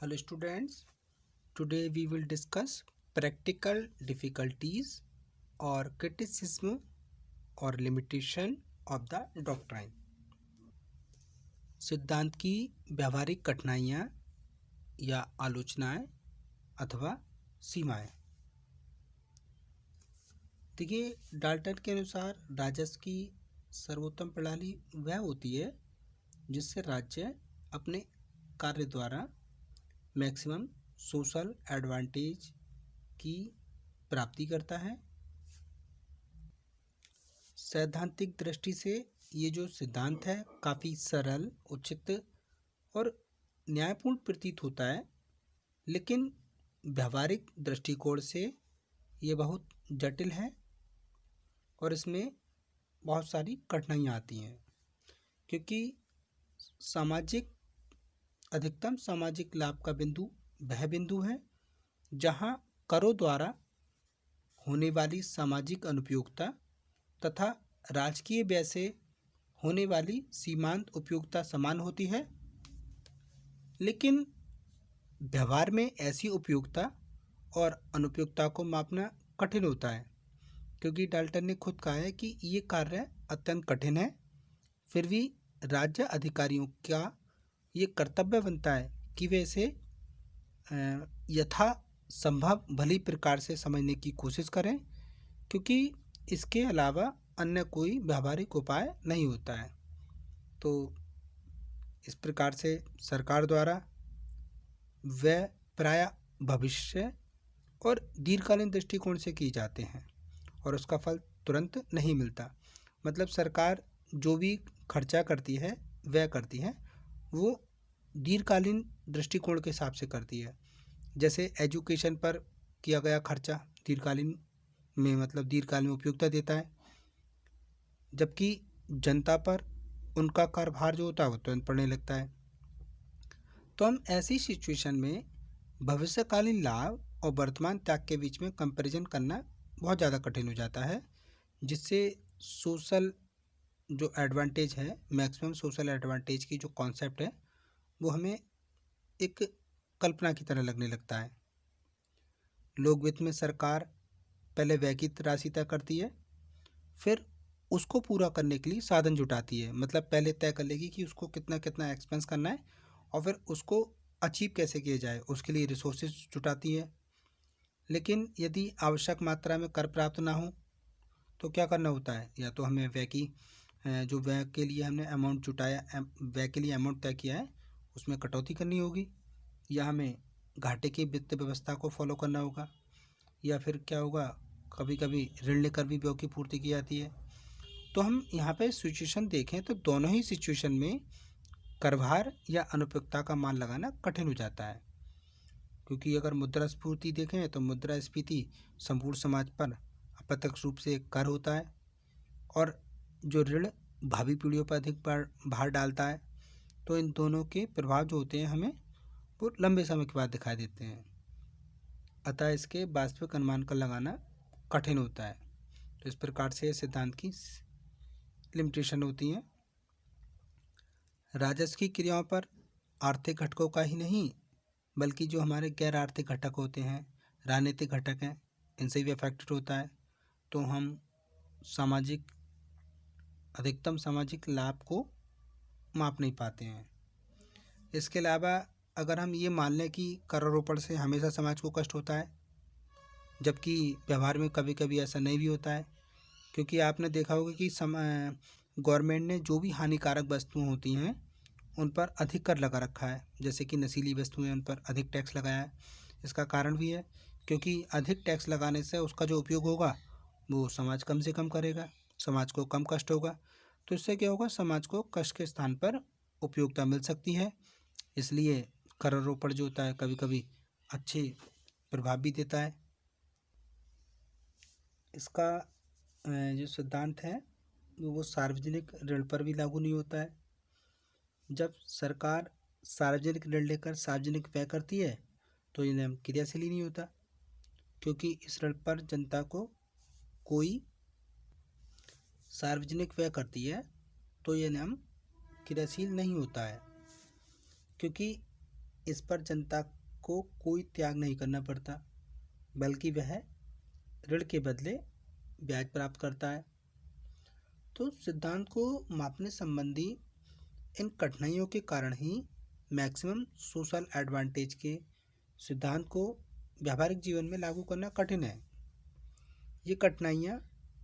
Hello students, today we will discuss practical difficulties or criticism or limitation of the doctrine. सिद्धांत की व्यावहारिक कठिनाइयाँ या आलोचनाएं अथवा सीमाएं। देखिए, डाल्टन के अनुसार राजस्व की सर्वोत्तम प्रणाली वह होती है जिससे राज्य अपने कार्य द्वारा मैक्सिमम सोशल एडवांटेज की प्राप्ति करता है। सैद्धांतिक दृष्टि से ये जो सिद्धांत है काफ़ी सरल, उचित और न्यायपूर्ण प्रतीत होता है, लेकिन व्यावहारिक दृष्टिकोण से ये बहुत जटिल है और इसमें बहुत सारी कठिनाइयाँ आती हैं, क्योंकि अधिकतम सामाजिक लाभ का बिंदु वह बिंदु है जहाँ करों द्वारा होने वाली सामाजिक अनुपयोगिता तथा राजकीय व्यय से होने वाली सीमांत उपयोगिता समान होती है, लेकिन व्यवहार में ऐसी उपयोगिता और अनुपयोगिता को मापना कठिन होता है, क्योंकि डाल्टन ने खुद कहा है कि ये कार्य अत्यंत कठिन है। फिर भी राज्य अधिकारियों का ये कर्तव्य बनता है कि वे इसे यथा संभव भली प्रकार से समझने की कोशिश करें, क्योंकि इसके अलावा अन्य कोई व्यावहारिक उपाय नहीं होता है। तो इस प्रकार से सरकार द्वारा व्यय प्राय भविष्य और दीर्घकालीन दृष्टिकोण से किए जाते हैं और उसका फल तुरंत नहीं मिलता। मतलब सरकार जो भी खर्चा करती है, व्यय करती है, वो दीर्घकालीन दृष्टिकोण के हिसाब से करती है। जैसे एजुकेशन पर किया गया खर्चा दीर्घकालीन में मतलब दीर्घकाल में उपयोगिता देता है, जबकि जनता पर उनका कार्यभार जो होता है वो तुरंत पड़ने लगता है। तो हम ऐसी सिचुएशन में भविष्यकालीन लाभ और वर्तमान त्याग के बीच में कंपैरिजन करना बहुत ज़्यादा कठिन हो जाता है, जिससे सोशल जो एडवांटेज है, मैक्सिमम सोशल एडवांटेज की जो कॉन्सेप्ट है, वो हमें एक कल्पना की तरह लगने लगता है। लोक वित्त में सरकार पहले व्यय की राशि तय करती है, फिर उसको पूरा करने के लिए साधन जुटाती है। मतलब पहले तय कर लेगी कि उसको कितना कितना एक्सपेंस करना है और फिर उसको अचीव कैसे किया जाए, उसके लिए रिसोर्सेज जुटाती है। लेकिन यदि आवश्यक मात्रा में कर प्राप्त ना हो तो क्या करना होता है? या तो हमें जो व्यय के लिए हमने अमाउंट जुटाया, व्यय के लिए अमाउंट तय किया है, उसमें कटौती करनी होगी, या हमें घाटे की वित्त व्यवस्था को फॉलो करना होगा, या फिर क्या होगा, कभी कभी ऋण लेकर भी व्यय की पूर्ति की जाती है। तो हम यहाँ पे सिचुएशन देखें तो दोनों ही सिचुएशन में करभार या अनुपयुक्तता का मान लगाना कठिन हो जाता है, क्योंकि अगर मुद्रास्फीति देखें तो मुद्रास्फीति संपूर्ण समाज पर अप्रत्यक्ष रूप से एक कर होता है और जो ऋण भावी पीढ़ियों पर अधिक भार डालता है। तो इन दोनों के प्रभाव जो होते हैं हमें वो लंबे समय के बाद दिखाई देते हैं, अतः इसके वास्तविक अनुमान का लगाना कठिन होता है। तो इस प्रकार से सिद्धांत की लिमिटेशन होती हैं। राजस्व की क्रियाओं पर आर्थिक घटकों का ही नहीं, बल्कि जो हमारे गैर आर्थिक घटक होते हैं, राजनीतिक घटक हैं, इनसे भी अफेक्टेड होता है। तो हम अधिकतम सामाजिक लाभ को माप नहीं पाते हैं। इसके अलावा अगर हम ये मान लें कि करारोपण से हमेशा समाज को कष्ट होता है, जबकि व्यवहार में कभी कभी ऐसा नहीं भी होता है, क्योंकि आपने देखा होगा कि गवर्नमेंट ने जो भी हानिकारक वस्तुएं होती हैं उन पर अधिक कर लगा रखा है। जैसे कि नशीली वस्तुएं, उन पर अधिक टैक्स लगाया है। इसका कारण भी है क्योंकि अधिक टैक्स लगाने से उसका जो उपयोग होगा वो समाज कम से कम करेगा, समाज को कम कष्ट होगा। तो इससे क्या होगा, समाज को कष्ट के स्थान पर उपयोगिता मिल सकती है। इसलिए करारोपण जो होता है कभी कभी अच्छे प्रभाव भी देता है। इसका जो सिद्धांत है वो सार्वजनिक ऋण पर भी लागू नहीं होता है। जब सरकार सार्वजनिक ऋण लेकर सार्वजनिक व्यय करती है तो ये नियम क्रियाशील ही नहीं होता, क्योंकि इस ऋण पर जनता को कोई सार्वजनिक व्यय करती है तो ये नियम क्रियाशील नहीं होता है, क्योंकि इस पर जनता को कोई त्याग नहीं करना पड़ता, बल्कि वह ऋण के बदले ब्याज प्राप्त करता है। तो सिद्धांत को मापने संबंधी इन कठिनाइयों के कारण ही मैक्सिमम सोशल एडवांटेज के सिद्धांत को व्यावहारिक जीवन में लागू करना कठिन है। ये कठिनाइयाँ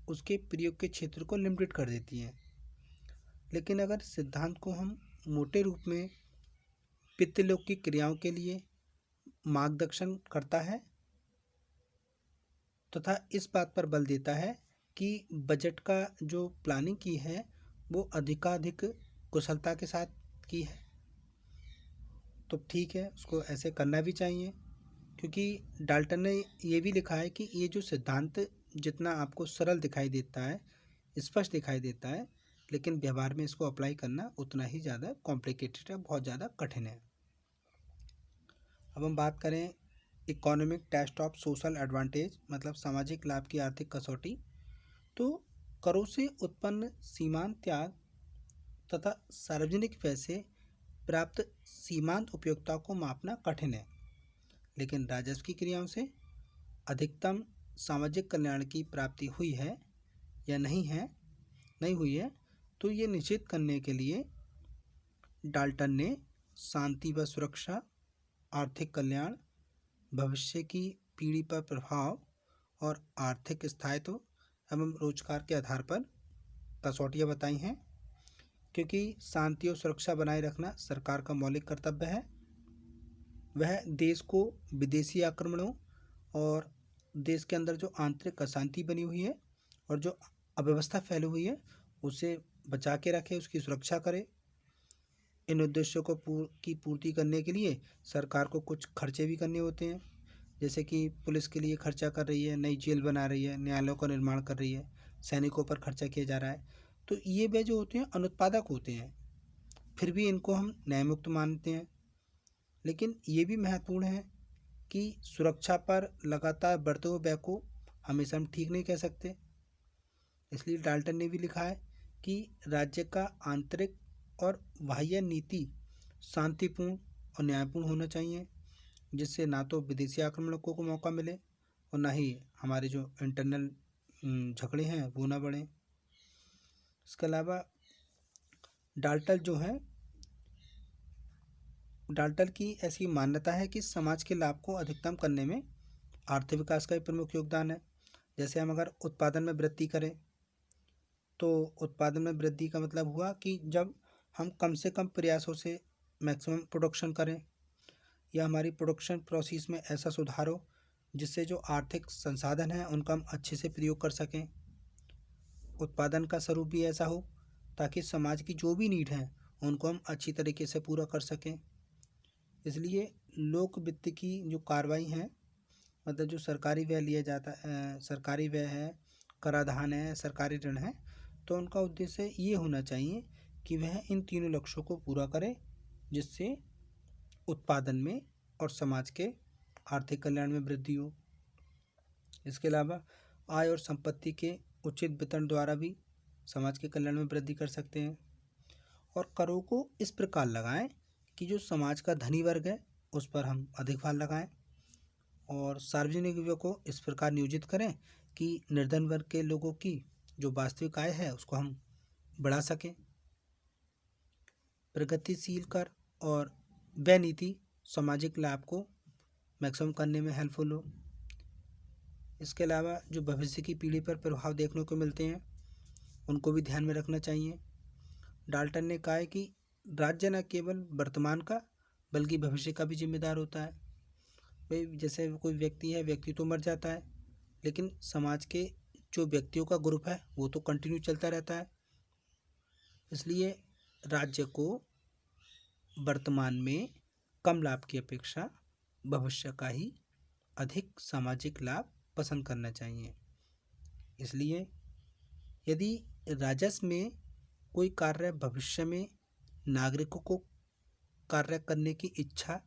उसके प्रयोग के क्षेत्र को लिमिटेड कर देती हैं। लेकिन अगर सिद्धांत को हम मोटे रूप में पितृलोक की क्रियाओं के लिए मार्गदर्शन करता है तथा इस बात पर बल देता है कि बजट का जो प्लानिंग की है वो अधिकाधिक कुशलता के साथ की है, तो ठीक है, उसको ऐसे करना भी चाहिए। क्योंकि डाल्टन ने ये भी लिखा है कि ये जो सिद्धांत जितना आपको सरल दिखाई देता है, स्पष्ट दिखाई देता है, लेकिन व्यवहार में इसको अप्लाई करना उतना ही ज़्यादा कॉम्प्लिकेटेड है, बहुत ज़्यादा कठिन है। अब हम बात करें economic test of social advantage, मतलब सामाजिक लाभ की आर्थिक कसौटी। तो करों से उत्पन्न सीमांत त्याग तथा सार्वजनिक व्यय से प्राप्त सीमांत उपयोगिता को मापना कठिन है, लेकिन राजस्व की क्रियाओं से अधिकतम सामाजिक कल्याण की प्राप्ति हुई है या नहीं हुई है, तो ये निश्चित करने के लिए डाल्टन ने शांति व सुरक्षा, आर्थिक कल्याण, भविष्य की पीढ़ी पर प्रभाव और आर्थिक स्थायित्व एवं रोजगार के आधार पर कसौटियाँ बताई हैं। क्योंकि शांति और सुरक्षा बनाए रखना सरकार का मौलिक कर्तव्य है। वह देश को विदेशी आक्रमणों और देश के अंदर जो आंतरिक अशांति बनी हुई है और जो अव्यवस्था फैली हुई है उसे बचा के रखे, उसकी सुरक्षा करे। इन उद्देश्यों को की पूर्ति करने के लिए सरकार को कुछ खर्चे भी करने होते हैं, जैसे कि पुलिस के लिए खर्चा कर रही है, नई जेल बना रही है, न्यायालयों का निर्माण कर रही है, सैनिकों पर खर्चा किया जा रहा है। तो ये व्यय जो होते हैं अनुत्पादक होते हैं, फिर भी इनको हम न्यायमुक्त मानते हैं। लेकिन ये भी महत्वपूर्ण है कि सुरक्षा पर लगातार बढ़ते हुए व्यय को हमेशा हम ठीक नहीं कह सकते। इसलिए डाल्टन ने भी लिखा है कि राज्य का आंतरिक और बाह्य नीति शांतिपूर्ण और न्यायपूर्ण होना चाहिए, जिससे ना तो विदेशी आक्रमणों को मौका मिले और ना ही हमारे जो इंटरनल झगड़े हैं वो ना बढ़ें। इसके अलावा डाल्टन की ऐसी मान्यता है कि समाज के लाभ को अधिकतम करने में आर्थिक विकास का भी प्रमुख योगदान है। जैसे हम अगर उत्पादन में वृद्धि करें, तो उत्पादन में वृद्धि का मतलब हुआ कि जब हम कम से कम प्रयासों से मैक्सिमम प्रोडक्शन करें, या हमारी प्रोडक्शन प्रोसेस में ऐसा सुधार हो जिससे जो आर्थिक संसाधन हैं उनका हम अच्छे से प्रयोग कर सकें। उत्पादन का स्वरूप भी ऐसा हो ताकि समाज की जो भी नीड है उनको हम अच्छी तरीके से पूरा कर सकें। इसलिए लोक वित्त की जो कार्रवाई है, मतलब जो सरकारी व्यय लिया जाता है, सरकारी व्यय है, कराधान है, सरकारी ऋण है, तो उनका उद्देश्य ये होना चाहिए कि वह इन तीनों लक्ष्यों को पूरा करे, जिससे उत्पादन में और समाज के आर्थिक कल्याण में वृद्धि हो। इसके अलावा आय और संपत्ति के उचित वितरण द्वारा भी समाज के कल्याण में वृद्धि कर सकते हैं। और करों को इस प्रकार लगाएं कि जो समाज का धनी वर्ग है उस पर हम अधिक भार लगाएं, और सार्वजनिक व्यय को इस प्रकार नियोजित करें कि निर्धन वर्ग के लोगों की जो वास्तविक आय है उसको हम बढ़ा सकें। प्रगतिशील कर और व्यय नीति सामाजिक लाभ को मैक्सिमम करने में हेल्पफुल हो। इसके अलावा जो भविष्य की पीढ़ी पर प्रभाव देखने को मिलते हैं उनको भी ध्यान में रखना चाहिए। डाल्टन ने कहा है कि राज्य न केवल वर्तमान का बल्कि भविष्य का भी जिम्मेदार होता है। भाई जैसे कोई व्यक्ति है, व्यक्ति तो मर जाता है, लेकिन समाज के जो व्यक्तियों का ग्रुप है वो तो कंटिन्यू चलता रहता है। इसलिए राज्य को वर्तमान में कम लाभ की अपेक्षा भविष्य का ही अधिक सामाजिक लाभ पसंद करना चाहिए। इसलिए यदि राजस्व में कोई कार्य भविष्य में नागरिकों को कार्य करने की इच्छा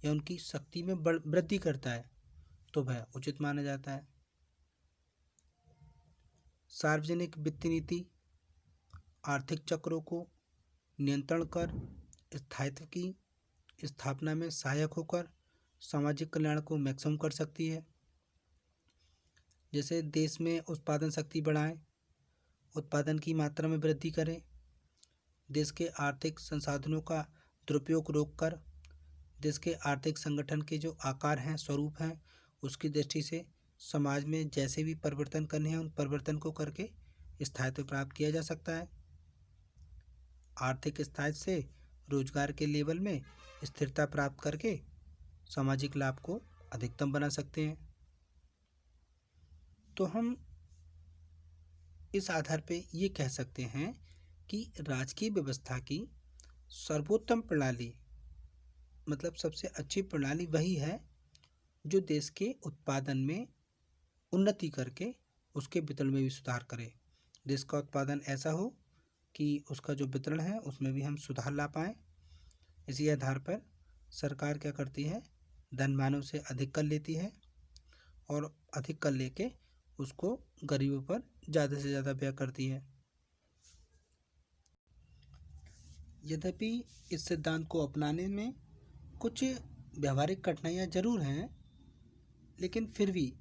या उनकी शक्ति में वृद्धि करता है तो वह उचित माना जाता है। सार्वजनिक वित्त नीति आर्थिक चक्रों को नियंत्रण कर स्थायित्व की स्थापना में सहायक होकर सामाजिक कल्याण को मैक्सिमम कर सकती है। जैसे देश में उत्पादन शक्ति बढ़ाएं, उत्पादन की मात्रा में वृद्धि करें, देश के आर्थिक संसाधनों का दुरुपयोग रोककर देश के आर्थिक संगठन के जो आकार हैं, स्वरूप हैं, उसकी दृष्टि से समाज में जैसे भी परिवर्तन करने हैं उन परिवर्तन को करके स्थायित्व प्राप्त किया जा सकता है। आर्थिक स्थायित्व से रोजगार के लेवल में स्थिरता प्राप्त करके सामाजिक लाभ को अधिकतम बना सकते हैं। तो हम इस आधार पे ये कह सकते हैं कि राजकीय व्यवस्था की सर्वोत्तम प्रणाली मतलब सबसे अच्छी प्रणाली वही है जो देश के उत्पादन में उन्नति करके उसके वितरण में भी सुधार करे। देश का उत्पादन ऐसा हो कि उसका जो वितरण है उसमें भी हम सुधार ला पाएँ। इसी आधार पर सरकार क्या करती है, धन मानव से अधिक कर लेती है और अधिक कर लेके उसको गरीबों पर ज़्यादा से ज़्यादा व्यय करती है। यद्यपि इस सिद्धांत को अपनाने में कुछ व्यावहारिक कठिनाइयाँ जरूर हैं, लेकिन फिर भी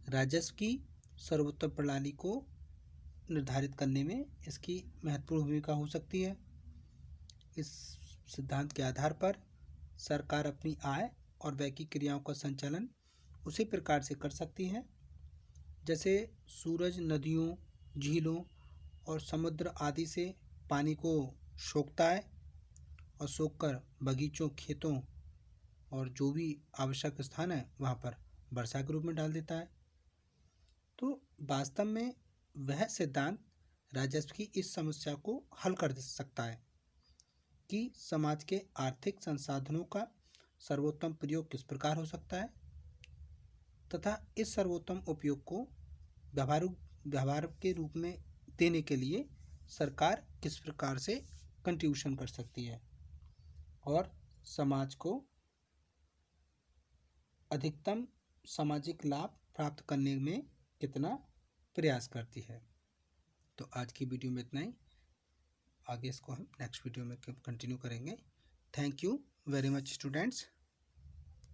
राजस्व की सर्वोत्तम प्रणाली को निर्धारित करने में इसकी महत्वपूर्ण भूमिका हो सकती है। इस सिद्धांत के आधार पर सरकार अपनी आय और व्यय की क्रियाओं का संचालन उसी प्रकार से कर सकती है जैसे सूरज नदियों, झीलों और समुद्र आदि से पानी को सोखता है और सोखकर बगीचों, खेतों और जो भी आवश्यक स्थान है वहाँ पर वर्षा के रूप में डाल देता है। तो वास्तव में वह सिद्धांत राजस्व की इस समस्या को हल कर सकता है कि समाज के आर्थिक संसाधनों का सर्वोत्तम प्रयोग किस प्रकार हो सकता है तथा इस सर्वोत्तम उपयोग को व्यवहार के रूप में देने के लिए सरकार किस प्रकार से कंट्रीब्यूशन कर सकती है और समाज को अधिकतम सामाजिक लाभ प्राप्त करने में कितना प्रयास करती है। तो आज की वीडियो में इतना ही। आगे इसको हम नेक्स्ट वीडियो में कंटिन्यू करेंगे। Thank you very much students.